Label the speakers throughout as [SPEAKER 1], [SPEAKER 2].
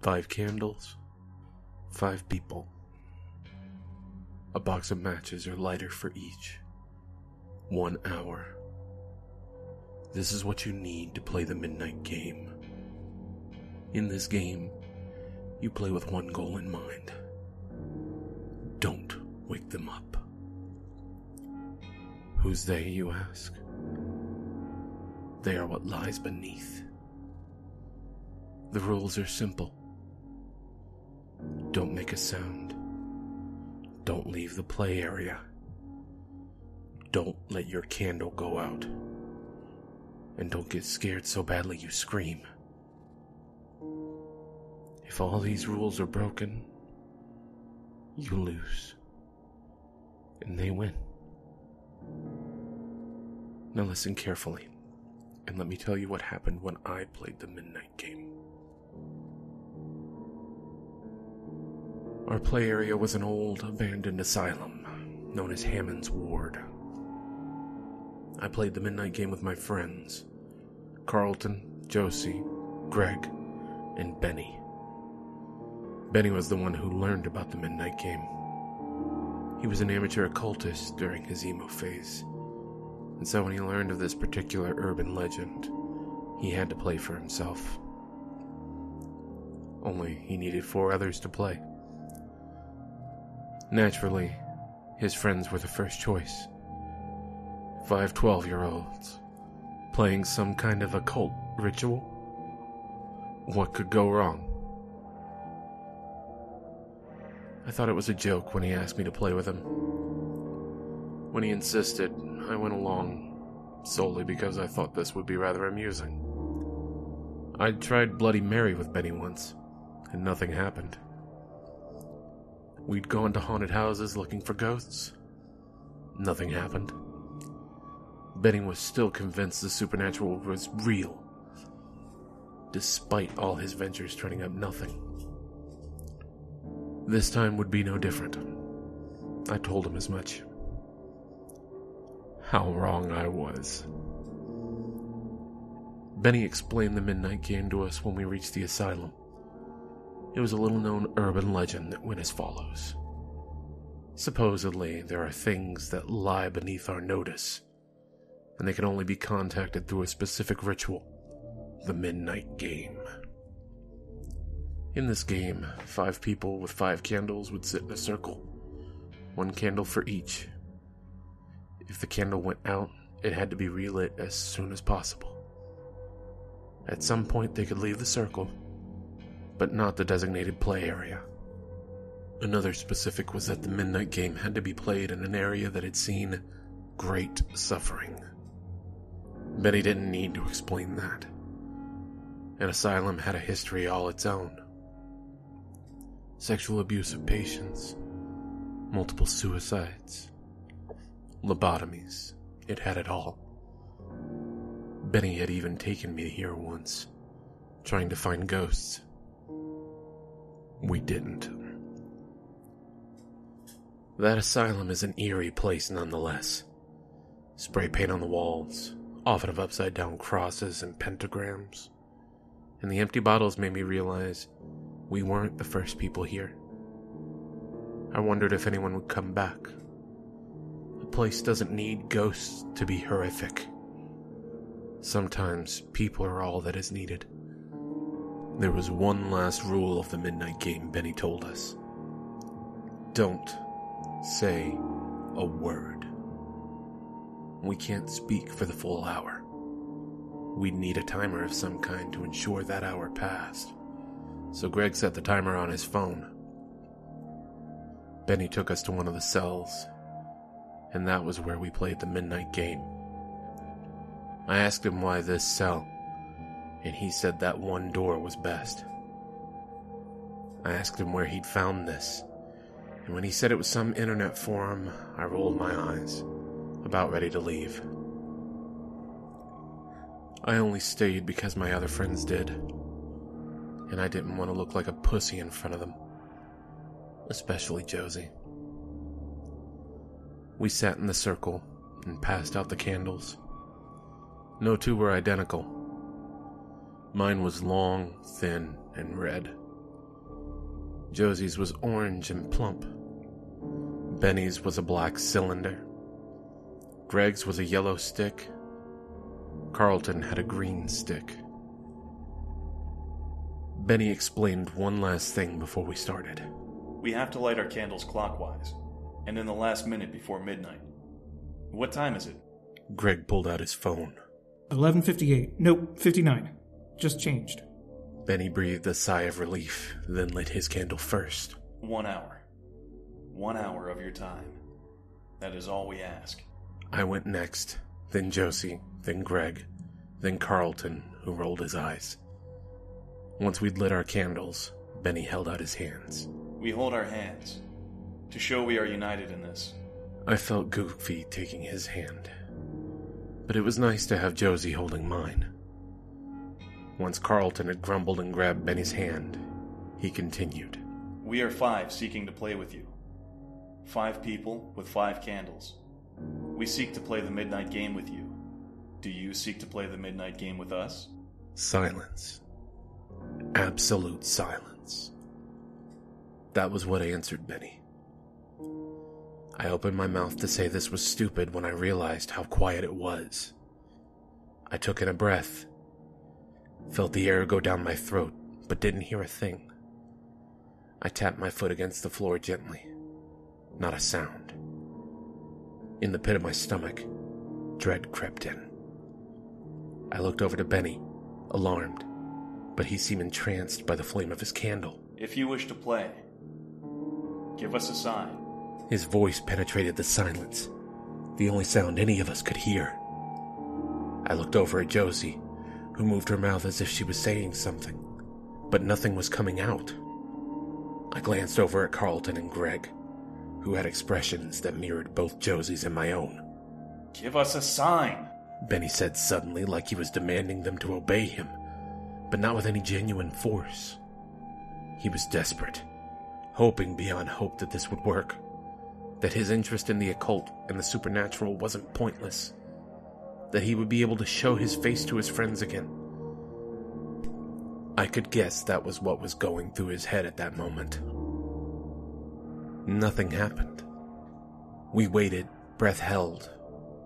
[SPEAKER 1] 5 candles, 5 people. A box of matches or lighter for each. 1 hour. This is what you need to play the midnight game. In this game, you play with one goal in mind. Don't wake them up. Who's they, you ask? They are what lies beneath. The rules are simple. Don't make a sound. Don't leave the play area. Don't let your candle go out. And don't get scared so badly you scream. If all these rules are broken, you lose. And they win. Now listen carefully, and let me tell you what happened when I played the midnight game. Our play area was an old, abandoned asylum, known as Hammond's Ward. I played the midnight game with my friends, Carlton, Josie, Greg, and Benny. Benny was the one who learned about the midnight game. He was an amateur occultist during his emo phase, and so when he learned of this particular urban legend, he had to play for himself. Only he needed 4 others to play. Naturally, his friends were the first choice. 5 12-year-olds, playing some kind of occult ritual? What could go wrong? I thought it was a joke when he asked me to play with him. When he insisted, I went along, solely because I thought this would be rather amusing. I'd tried Bloody Mary with Benny once, and nothing happened. We'd gone to haunted houses looking for ghosts. Nothing happened. Benny was still convinced the supernatural was real, despite all his ventures turning up nothing. This time would be no different. I told him as much. How wrong I was. Benny explained the midnight game to us when we reached the asylum. It was a little-known urban legend that went as follows. Supposedly, there are things that lie beneath our notice, and they can only be contacted through a specific ritual, the midnight game. In this game, 5 people with 5 candles would sit in a circle, 1 candle for each. If the candle went out, it had to be relit as soon as possible. At some point, they could leave the circle, but not the designated play area. Another specific was that the midnight game had to be played in an area that had seen great suffering. Benny didn't need to explain that. An asylum had a history all its own. Sexual abuse of patients, multiple suicides, lobotomies. It had it all. Benny had even taken me here once, trying to find ghosts. We didn't. That asylum is an eerie place nonetheless. Spray paint on the walls, often of upside-down crosses and pentagrams. And the empty bottles made me realize we weren't the first people here. I wondered if anyone would come back. A place doesn't need ghosts to be horrific. Sometimes people are all that is needed. There was one last rule of the midnight game, Benny told us. Don't say a word. We can't speak for the full hour. We'd need a timer of some kind to ensure that hour passed. So Greg set the timer on his phone. Benny took us to one of the cells, and that was where we played the midnight game. I asked him why this cell, and he said that one door was best. I asked him where he'd found this, and when he said it was some internet forum, I rolled my eyes, about ready to leave. I only stayed because my other friends did, and I didn't want to look like a pussy in front of them, especially Josie. We sat in the circle and passed out the candles. No 2 were identical. Mine was long, thin, and red, Josie's was orange and plump. Benny's was a black cylinder. Greg's was a yellow stick. Carlton had a green stick. Benny explained one last thing before we started.
[SPEAKER 2] We have to light our candles clockwise, and in the last minute before midnight. What time is it?
[SPEAKER 1] Greg pulled out his phone.
[SPEAKER 3] 11:58. Nope, 59. Just changed.
[SPEAKER 1] Benny breathed a sigh of relief, then lit his candle first.
[SPEAKER 2] 1 hour. 1 hour of your time. That is all we ask.
[SPEAKER 1] I went next, then Josie, then Greg, then Carlton, who rolled his eyes. Once we'd lit our candles, Benny held out his hands.
[SPEAKER 2] We hold our hands, to show we are united in this.
[SPEAKER 1] I felt goofy taking his hand, but it was nice to have Josie holding mine. Once Carlton had grumbled and grabbed Benny's hand, he continued.
[SPEAKER 2] We are 5 seeking to play with you. 5 people with 5 candles. We seek to play the midnight game with you. Do you seek to play the midnight game with us?
[SPEAKER 1] Silence. Absolute silence. That was what answered Benny. I opened my mouth to say this was stupid when I realized how quiet it was. I took in a breath, felt the air go down my throat, but didn't hear a thing. I tapped my foot against the floor gently. Not a sound. In the pit of my stomach, dread crept in. I looked over to Benny, alarmed, but he seemed entranced by the flame of his candle.
[SPEAKER 2] If you wish to play, give us a sign.
[SPEAKER 1] His voice penetrated the silence, the only sound any of us could hear. I looked over at Josie, who moved her mouth as if she was saying something, but nothing was coming out. I glanced over at Carlton and Greg, who had expressions that mirrored both Josie's and my own.
[SPEAKER 2] Give us a sign,
[SPEAKER 1] Benny said suddenly, like he was demanding them to obey him, but not with any genuine force. He was desperate, hoping beyond hope that this would work, that his interest in the occult and the supernatural wasn't pointless, that he would be able to show his face to his friends again. I could guess that was what was going through his head at that moment. Nothing happened. We waited, breath held,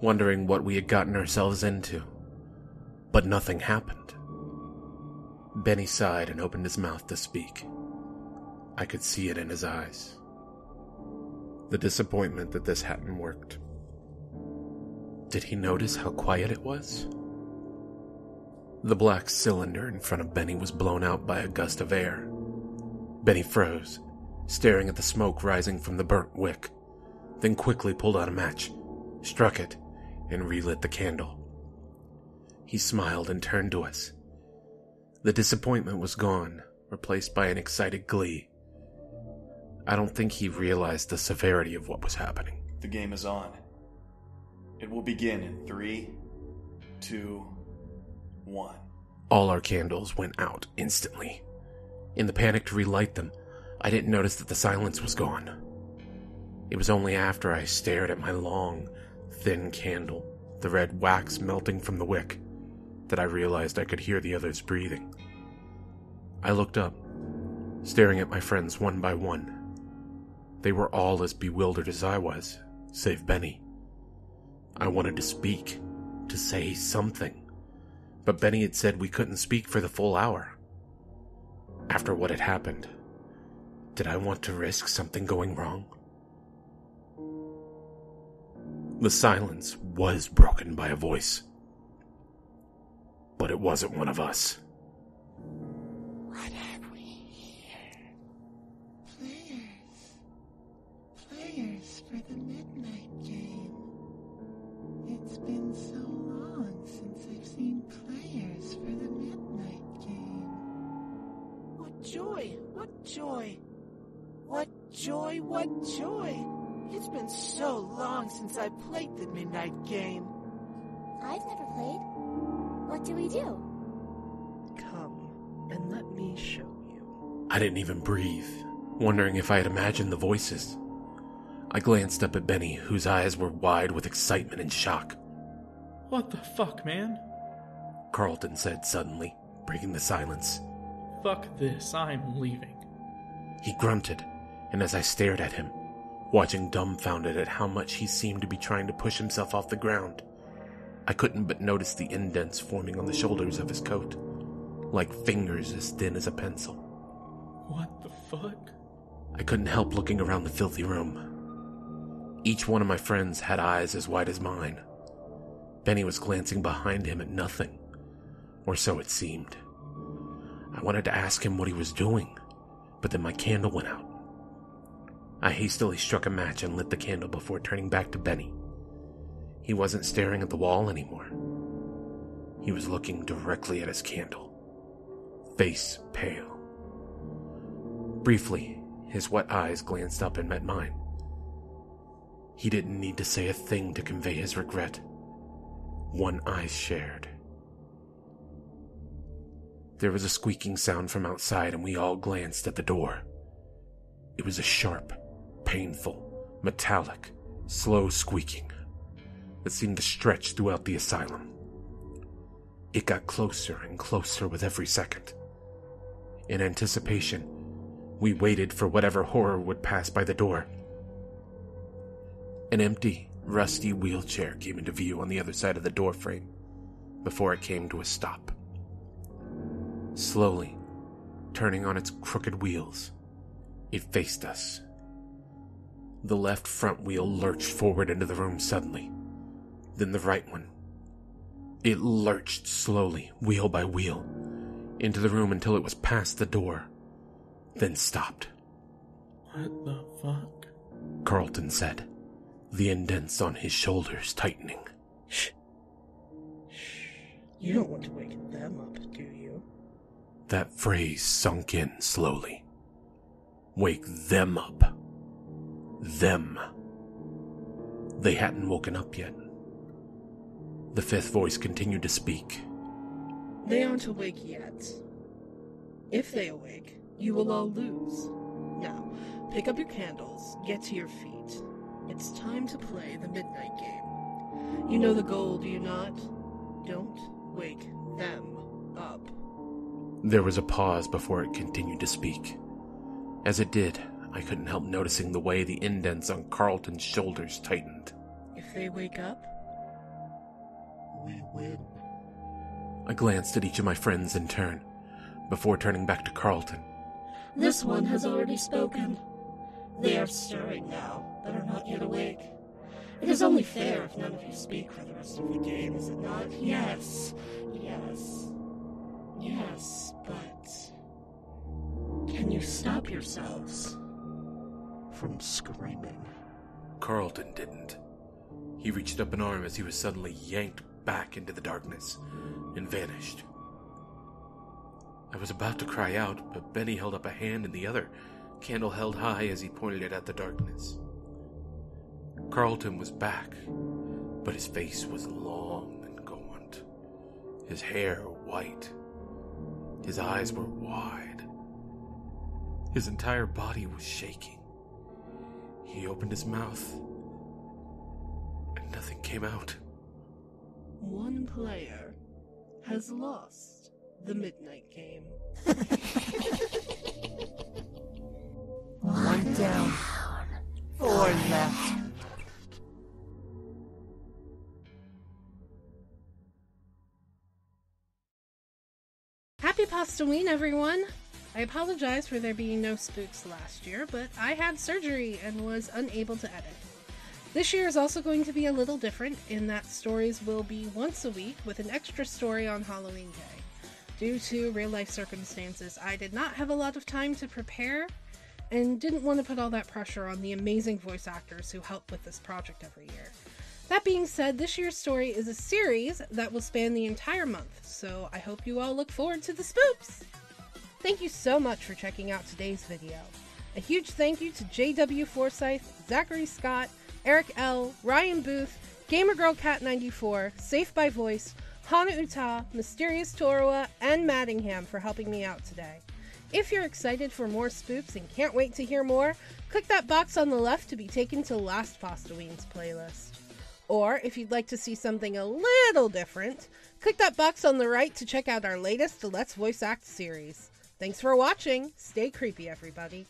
[SPEAKER 1] wondering what we had gotten ourselves into. But nothing happened. Benny sighed and opened his mouth to speak. I could see it in his eyes. The disappointment that this hadn't worked. Did he notice how quiet it was? The black cylinder in front of Benny was blown out by a gust of air. Benny froze, staring at the smoke rising from the burnt wick, then quickly pulled out a match, struck it, and relit the candle. He smiled and turned to us. The disappointment was gone, replaced by an excited glee. I don't think he realized the severity of what was happening.
[SPEAKER 2] The game is on. It will begin in 3, 2, 1.
[SPEAKER 1] All our candles went out instantly. In the panic to relight them, I didn't notice that the silence was gone. It was only after I stared at my long, thin candle, the red wax melting from the wick, that I realized I could hear the others breathing. I looked up, staring at my friends one by one. They were all as bewildered as I was, save Benny. I wanted to speak, to say something, but Benny had said we couldn't speak for the full hour. After what had happened, did I want to risk something going wrong? The silence was broken by a voice, but it wasn't one of us.
[SPEAKER 4] What have we here? Players for the midnight game. It's been so long since I've seen players for the midnight game. What joy, what joy. What joy, what joy. It's been so long since I played the midnight game.
[SPEAKER 5] I've never played. What do we do?
[SPEAKER 6] Come and let me show you.
[SPEAKER 1] I didn't even breathe, wondering if I had imagined the voices. I glanced up at Benny, whose eyes were wide with excitement and shock.
[SPEAKER 3] What the fuck, man?
[SPEAKER 1] Carlton said suddenly, breaking the silence.
[SPEAKER 3] Fuck this, I'm leaving.
[SPEAKER 1] He grunted, and as I stared at him, watching dumbfounded at how much he seemed to be trying to push himself off the ground, I couldn't but notice the indents forming on the shoulders of his coat, like fingers as thin as a pencil.
[SPEAKER 3] What the fuck?
[SPEAKER 1] I couldn't help looking around the filthy room. Each one of my friends had eyes as wide as mine. Benny was glancing behind him at nothing, or so it seemed. I wanted to ask him what he was doing, but then my candle went out. I hastily struck a match and lit the candle before turning back to Benny. He wasn't staring at the wall anymore. He was looking directly at his candle, face pale. Briefly, his wet eyes glanced up and met mine. He didn't need to say a thing to convey his regret. One eye shared. There was a squeaking sound from outside, and we all glanced at the door. It was a sharp, painful, metallic, slow squeaking that seemed to stretch throughout the asylum. It got closer and closer with every second. In anticipation, we waited for whatever horror would pass by the door. An empty, rusty wheelchair came into view on the other side of the door frame before it came to a stop. Slowly, turning on its crooked wheels, it faced us. The left front wheel lurched forward into the room suddenly, then the right one. It lurched slowly, wheel by wheel, into the room until it was past the door, then stopped.
[SPEAKER 3] What the fuck?
[SPEAKER 1] Carlton said, the indents on his shoulders tightening.
[SPEAKER 6] Shh. You don't want to wake them up, do you?
[SPEAKER 1] That phrase sunk in slowly. Wake them up. Them. They hadn't woken up yet. The fifth voice continued to speak.
[SPEAKER 6] They aren't awake yet. If they awake, you will all lose. Now, pick up your candles, get to your feet. It's time to play the midnight game. You know the goal, do you not? Don't wake them up.
[SPEAKER 1] There was a pause before it continued to speak. As it did, I couldn't help noticing the way the indents on Carlton's shoulders tightened.
[SPEAKER 6] If they wake up,
[SPEAKER 4] We win.
[SPEAKER 1] I glanced at each of my friends in turn, before turning back to Carlton.
[SPEAKER 7] This one has already spoken. They are stirring now, but are not yet awake. It is only fair if none of you speak for the rest of the game, is it not? Yes, but... Can you stop yourselves?
[SPEAKER 4] From screaming.
[SPEAKER 1] Carlton didn't. He reached up an arm as he was suddenly yanked back into the darkness and vanished. I was about to cry out, but Benny held up a hand in the other, candle held high as he pointed it at the darkness. Carlton was back, but his face was long and gaunt, his hair white, his eyes were wide, his entire body was shaking. He opened his mouth, and nothing came out.
[SPEAKER 6] one player has lost the midnight game.
[SPEAKER 4] One down. 4 left.
[SPEAKER 8] Happy Pastaween, everyone! I apologize for there being no spooks last year, but I had surgery and was unable to edit. This year is also going to be a little different in that stories will be once a week with an extra story on Halloween Day. Due to real-life circumstances, I did not have a lot of time to prepare and didn't want to put all that pressure on the amazing voice actors who help with this project every year. That being said, this year's story is a series that will span the entire month, so I hope you all look forward to the spooks! Thank you so much for checking out today's video. A huge thank you to JW Forsyth, Zachary Scott, Eric L., Ryan Booth, GamerGirlCat94, Safe by Voice, Hana Uta, Mysterious Torua, and Mattingham for helping me out today. If you're excited for more spooks and can't wait to hear more, click that box on the left to be taken to last Pastaween's playlist. Or, if you'd like to see something a little different, click that box on the right to check out our latest Let's Voice Act series. Thanks for watching. Stay creepy, everybody.